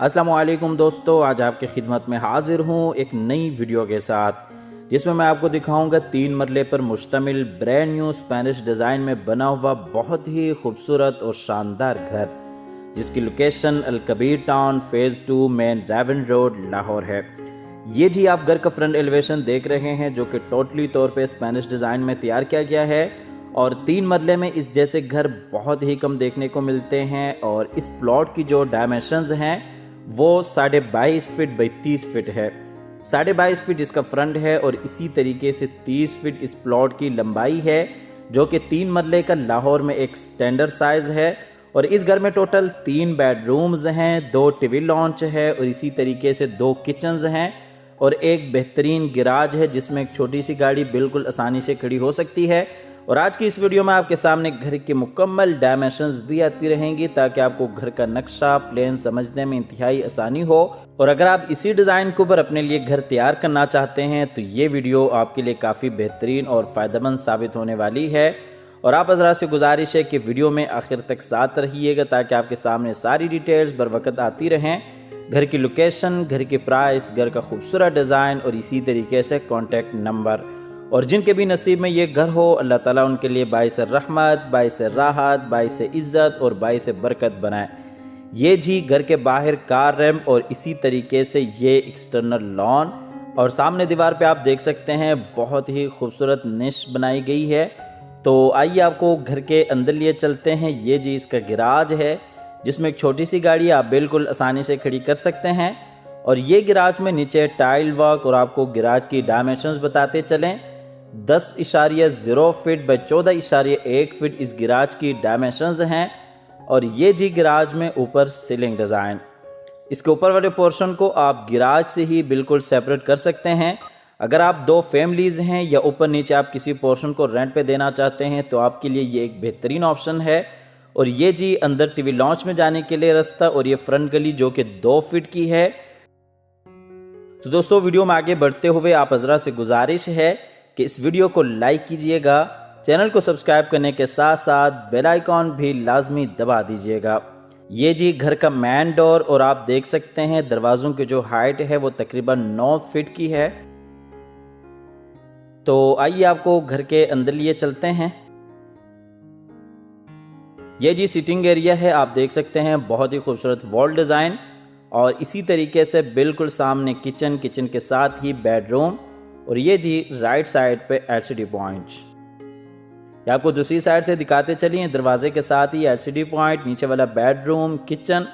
अस्सलामुअलैकुम दोस्तों, आज आपकी खिदमत में हाजिर हूँ एक नई वीडियो के साथ जिसमें मैं आपको दिखाऊंगा 3 मरले पर मुश्तमिल ब्रांड न्यू स्पेनिश डिज़ाइन में बना हुआ बहुत ही खूबसूरत और शानदार घर, जिसकी location Al Kabir town phase 2 main Raiwind road Lahore है। ये जी आप घर का फ्रंट एलिवेशन देख रहे हैं जो कि टोटली तौर पे स्पेनिश डिज़ाइन में तैयार किया गया है और 3 मरले में इस जैसे घर बहुत ही कम देखने को मिलते हैं। और इस प्लॉट की जो डायमेंशंस हैं वो 22.5 फीट बाई 30 फीट है। 22.5 फीट इसका फ्रंट है और इसी तरीके से 30 फीट इस प्लॉट की लंबाई है, जो कि 3 मरले का लाहौर में एक स्टैंडर्ड साइज है। और इस घर में टोटल 3 बेडरूम्स हैं, 2 टीवी लॉन्च है और इसी तरीके से 2 किचन्स हैं और एक बेहतरीन गिराज है जिसमें एक छोटी सी गाड़ी बिल्कुल आसानी से खड़ी हो सकती है। और आज की इस वीडियो में आपके सामने घर के मुकम्मल डायमेंशंस भी आती रहेंगी ताकि आपको घर का नक्शा प्लान समझने में इंतहाई आसानी हो। और अगर आप इसी डिज़ाइन के ऊपर अपने लिए घर तैयार करना चाहते हैं तो ये वीडियो आपके लिए काफ़ी बेहतरीन और फ़ायदेमंद साबित होने वाली है। और आप हज़रात से गुजारिश है कि वीडियो में आखिर तक साथ रहिएगा ताकि आपके सामने सारी डिटेल्स बर वक्त आती रहें। घर की लोकेशन, घर की प्राइस, घर का खूबसूरत डिज़ाइन और इसी तरीके से कॉन्टैक्ट नंबर। और जिनके भी नसीब में ये घर हो, अल्लाह ताला उनके लिए बाइस रहमत, बाइस राहत, बाइस इज़्ज़त और बाइस बरकत बनाए। ये जी घर के बाहर कार रैम्प और इसी तरीके से ये एक्सटर्नल लॉन और सामने दीवार पे आप देख सकते हैं बहुत ही खूबसूरत निश बनाई गई है। तो आइए आपको घर के अंदर लिए चलते हैं। ये जी इसका गिराज है जिसमें एक छोटी सी गाड़ी आप बिल्कुल आसानी से खड़ी कर सकते हैं। और ये गिराज में नीचे टाइल वर्क और आपको गिराज की डायमेंशंस बताते चलें। 10.0 फीट बाई 14.1 फीट इस गिराज की डायमेंशंस हैं। और ये जी गिराज में ऊपर सीलिंग डिज़ाइन, इसके ऊपर वाले पोर्शन को आप गिराज से ही बिल्कुल सेपरेट कर सकते हैं। अगर आप 2 फैमिलीज़ हैं या ऊपर नीचे आप किसी पोर्शन को रेंट पे देना चाहते हैं तो आपके लिए ये एक बेहतरीन ऑप्शन है। और ये जी अंदर टीवी लॉन्च में जाने के लिए रास्ता और ये फ्रंट गली जो कि 2 फीट की है। तो दोस्तों वीडियो में आगे बढ़ते हुए आप हज़रात से गुजारिश है कि इस वीडियो को लाइक कीजिएगा, चैनल को सब्सक्राइब करने के साथ साथ बेल आइकॉन भी लाजमी दबा दीजिएगा। ये जी घर का मेन डोर और आप देख सकते हैं दरवाज़ों की जो हाइट है वो तकरीबन 9 फीट की है। तो आइए आपको घर के अंदर लिए चलते हैं। ये जी सिटिंग एरिया है, आप देख सकते हैं बहुत ही खूबसूरत वॉल डिज़ाइन और इसी तरीके से बिल्कुल सामने किचन, किचन के साथ ही बेडरूम और ये जी राइट साइड पे एलसीडी पॉइंट। ये आपको दूसरी साइड से दिखाते चलिए, दरवाजे के साथ ही एलसीडी पॉइंट, नीचे वाला बेडरूम, किचन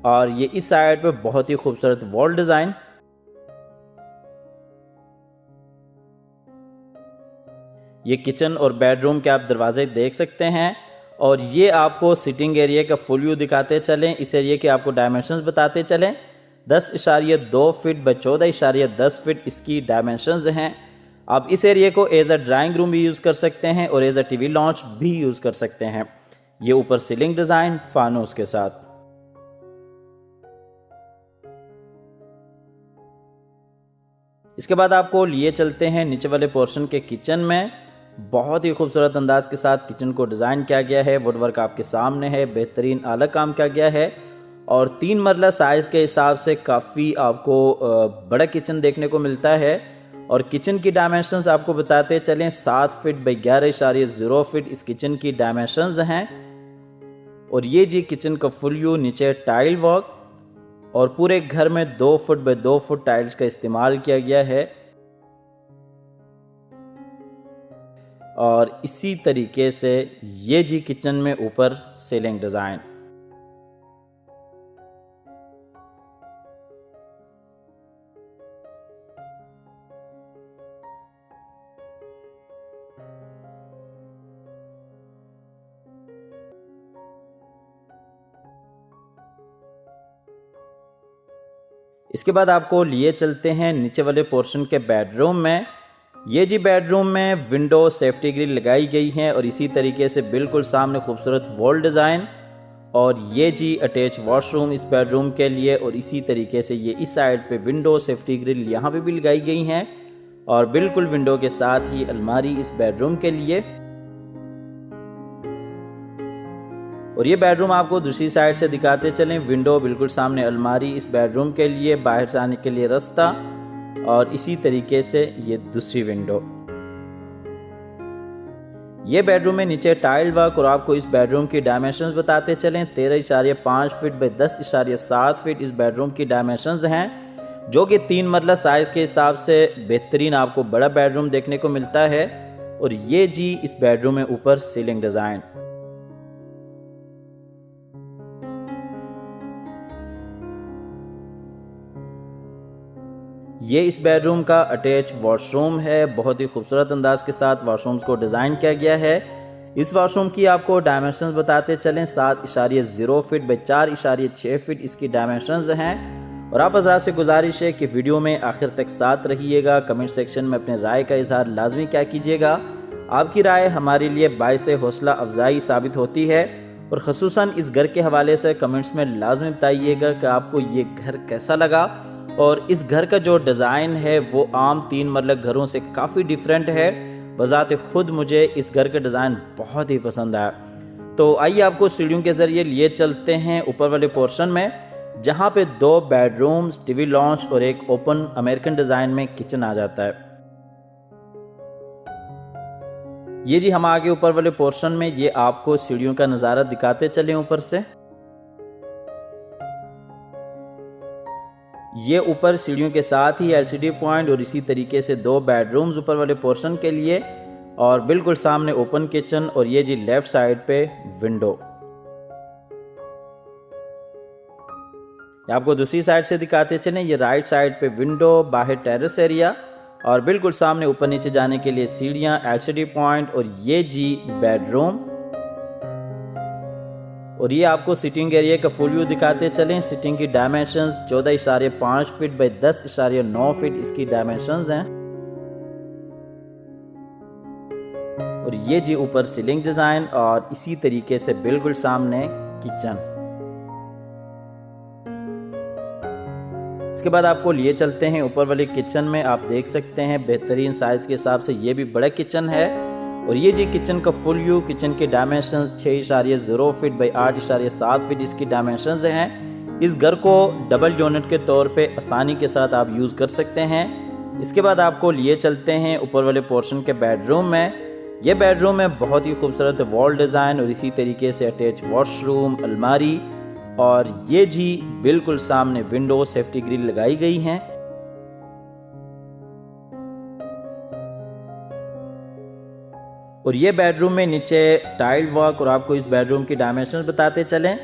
और ये इस साइड पे बहुत ही खूबसूरत वॉल डिज़ाइन। ये किचन और बेडरूम के आप दरवाजे देख सकते हैं। और ये आपको सिटिंग एरिया का फुल व्यू दिखाते चलें, इस एरिया के आपको डायमेंशंस बताते चलें। 10.2 फीट बाई 14.10 फीट इसकी डायमेंशंस हैं। आप इस एरिया को एज अ ड्राइंग रूम भी यूज़ कर सकते हैं और एज अ टीवी लॉन्च भी यूज़ कर सकते हैं। ये ऊपर सीलिंग डिज़ाइन फानूस के साथ। इसके बाद आपको लिए चलते हैं नीचे वाले पोर्शन के किचन में। बहुत ही खूबसूरत अंदाज के साथ किचन को डिज़ाइन किया गया है, वुडवर्क आपके सामने है, बेहतरीन आला काम किया गया है और 3 मरला साइज़ के हिसाब से काफ़ी आपको बड़ा किचन देखने को मिलता है। और किचन की डायमेंशंस आपको बताते चलें, 7 फीट बाई 11.0 फीट इस किचन की डायमेंशंस हैं। और ये जी किचन का फुल व्यू, नीचे टाइल वर्क और पूरे घर में 2 फुट बाई 2 फुट टाइल्स का इस्तेमाल किया गया है। और इसी तरीके से ये जी किचन में ऊपर सीलिंग डिज़ाइन। इसके बाद आपको लिए चलते हैं नीचे वाले पोर्शन के बेडरूम में। ये जी बेडरूम में विंडो सेफ्टी ग्रिल लगाई गई है और इसी तरीके से बिल्कुल सामने खूबसूरत वॉल डिज़ाइन। और ये जी अटैच वॉशरूम इस बेडरूम के लिए और इसी तरीके से ये इस साइड पे विंडो सेफ्टी ग्रिल यहाँ पे भी लगाई गई हैं और बिल्कुल विंडो के साथ ही अलमारी इस बेडरूम के लिए। और ये बेडरूम आपको दूसरी साइड से दिखाते चलें। विंडो बिल्कुल सामने, अलमारी इस बेडरूम के लिए, बाहर से आने के लिए रास्ता, और इसी तरीके से ये दूसरी विंडो। ये बेडरूम में नीचे टाइल वर्क, और आपको इस बेडरूम की डायमेंशंस बताते चलें। 13.5 फीट बाई 10.7 फीट इस बेडरूम की डायमेंशंस हैं, जो कि 3 मरला साइज के हिसाब से बेहतरीन आपको बड़ा बेडरूम देखने को मिलता है। और ये जी इस बेडरूम में ऊपर सीलिंग डिजाइन। ये इस बेडरूम का अटैच वॉशरूम है। बहुत ही खूबसूरत अंदाज के साथ वॉशरूम्स को डिज़ाइन किया गया है। इस वॉशरूम की आपको डायमेंशंस बताते चलें। 7.0 फीट बाई 4.6 फीट इसकी डायमेंशंस हैं। और आप हज़रात से गुजारिश है कि वीडियो में आखिर तक साथ रहिएगा। कमेंट सेक्शन में अपने राय का इजहार लाजमी क्या कीजिएगा। आपकी राय हमारे लिए बाइस हौसला अफजाई साबित होती है। और ख़ुसूसन इस घर के हवाले से कमेंट्स में लाजमी बताइएगा कि आपको ये घर कैसा लगा। और इस घर का जो डिज़ाइन है वो आम 3 मरला घरों से काफ़ी डिफरेंट है। बज़ाते खुद मुझे इस घर का डिज़ाइन बहुत ही पसंद आया। तो आइए आपको सीढ़ियों के ज़रिए लिए चलते हैं ऊपर वाले पोर्शन में, जहाँ पे 2 बेडरूम्स, टीवी लॉन्च और एक ओपन अमेरिकन डिज़ाइन में किचन आ जाता है। ये जी हम आगे ऊपर वाले पोर्शन में, ये आपको सीढ़ियों का नज़ारा दिखाते चले ऊपर से। ये ऊपर सीढ़ियों के साथ ही एलसीडी पॉइंट, और इसी तरीके से 2 बेडरूम्स ऊपर वाले पोर्शन के लिए, और बिल्कुल सामने ओपन किचन, और ये जी लेफ्ट साइड पे विंडो। आपको दूसरी साइड से दिखाते चलें। ये राइट साइड पे विंडो, बाहर टेरेस एरिया, और बिल्कुल सामने ऊपर नीचे जाने के लिए सीढ़ियां, एलसीडी पॉइंट, और ये जी बेडरूम। और ये आपको सिटिंग एरिया का फुल व्यू दिखाते चलें। सिटिंग की डायमेंशंस 14.5 फीट बाई 10.9 फीट इसकी डायमेंशंस हैं। और ये जी ऊपर सीलिंग डिजाइन, और इसी तरीके से बिल्कुल सामने किचन। इसके बाद आपको लिए चलते हैं ऊपर वाले किचन में। आप देख सकते हैं बेहतरीन साइज के हिसाब से ये भी बड़ा किचन है। और ये जी किचन का फुल व्यू, किचन के डायमेंशंस 6.0 फीट बाई 8.7 फीट इसकी डायमेंशंस हैं। इस घर को डबल यूनिट के तौर पे आसानी के साथ आप यूज़ कर सकते हैं। इसके बाद आपको लिए चलते हैं ऊपर वाले पोर्शन के बेडरूम में। ये बेडरूम में बहुत ही खूबसूरत वॉल डिज़ाइन, और इसी तरीके से अटैच वॉशरूम, अलमारी, और ये जी बिल्कुल सामने विंडो, सेफ्टी ग्रिल लगाई गई हैं। और ये बेडरूम में नीचे टाइल वर्क, और आपको इस बेडरूम की डायमेंशन बताते चलें।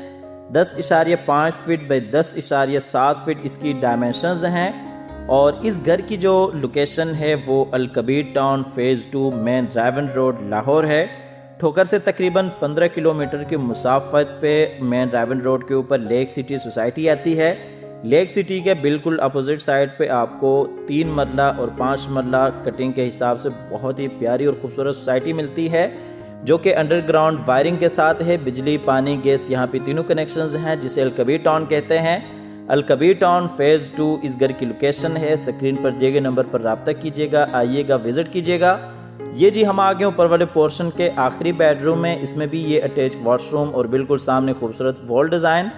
10.5 फीट बाई 10.7 फीट इसकी डायमेंशंस हैं। और इस घर की जो लोकेशन है वो Al-Kabir town phase 2 main Raiwind road Lahore है। ठोकर से तकरीबन 15 किलोमीटर की मुसाफत पे मेन रावन रोड के ऊपर लेक सिटी सोसाइटी आती है। लेक सिटी के बिल्कुल अपोजिट साइड पे आपको 3 मरला और 5 मरला कटिंग के हिसाब से बहुत ही प्यारी और खूबसूरत सोसाइटी मिलती है, जो कि अंडरग्राउंड वायरिंग के साथ है। बिजली, पानी, गैस यहाँ पे तीनों कनेक्शंस हैं, जिसे अल-कबीर टाउन कहते हैं। अल-कबीर टाउन फेज़ 2 इस घर की लोकेशन है। स्क्रीन पर दिए गए नंबर पर रब्ता कीजिएगा, आइएगा, विजिट कीजिएगा। ये जी हम आगे ऊपर वाले पोर्शन के आखिरी बेडरूम में। इसमें भी ये अटैच वॉशरूम, और बिल्कुल सामने खूबसूरत वॉल डिज़ाइन,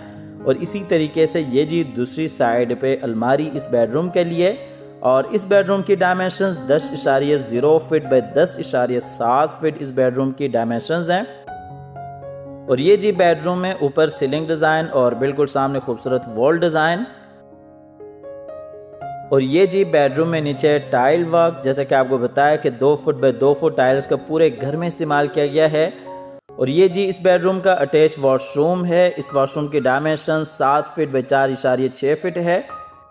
और इसी तरीके से ये जी दूसरी साइड पे अलमारी इस बेडरूम के लिए। और इस बेडरूम की डायमेंशंस 10.0 फीट बाई 10.7 फीट इस बेडरूम की डायमेंशंस हैं। और ये जी बेडरूम में ऊपर सीलिंग डिज़ाइन, और बिल्कुल सामने खूबसूरत वॉल डिज़ाइन। और ये जी बेडरूम में नीचे टाइल वर्क, जैसे कि आपको बताया कि 2 फुट बाई 2 फुट टाइल्स का पूरे घर में इस्तेमाल किया गया है। और ये जी इस बेडरूम का अटैच वॉशरूम है। इस वॉशरूम की डायमेंशन 7 फीट बाई 4.6 फीट है।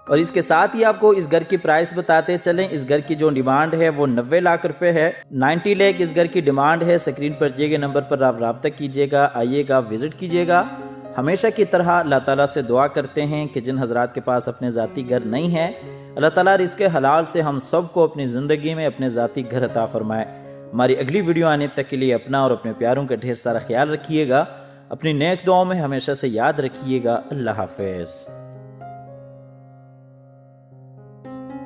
और इसके साथ ही आपको इस घर की प्राइस बताते चलें। इस घर की जो डिमांड है वो 90 लाख रुपए है। 90 लाख इस घर की डिमांड है। स्क्रीन पर दिए गए नंबर पर आप रब्ता कीजिएगा, आइएगा, विजिट कीजिएगा। हमेशा की तरह अल्लाह ताला से दुआ करते हैं कि जिन हजरात के पास अपने ज़ाती घर नहीं है, अल्लाह ताला रिज़्क़ हलाल से हम सबको अपनी ज़िंदगी में अपने ज़ाती घर अता फरमाए। हमारी अगली वीडियो आने तक के लिए अपना और अपने प्यारों का ढेर सारा ख्याल रखिएगा। अपनी नेक दुआओं में हमेशा से याद रखिएगा। अल्लाह हाफ़िज़।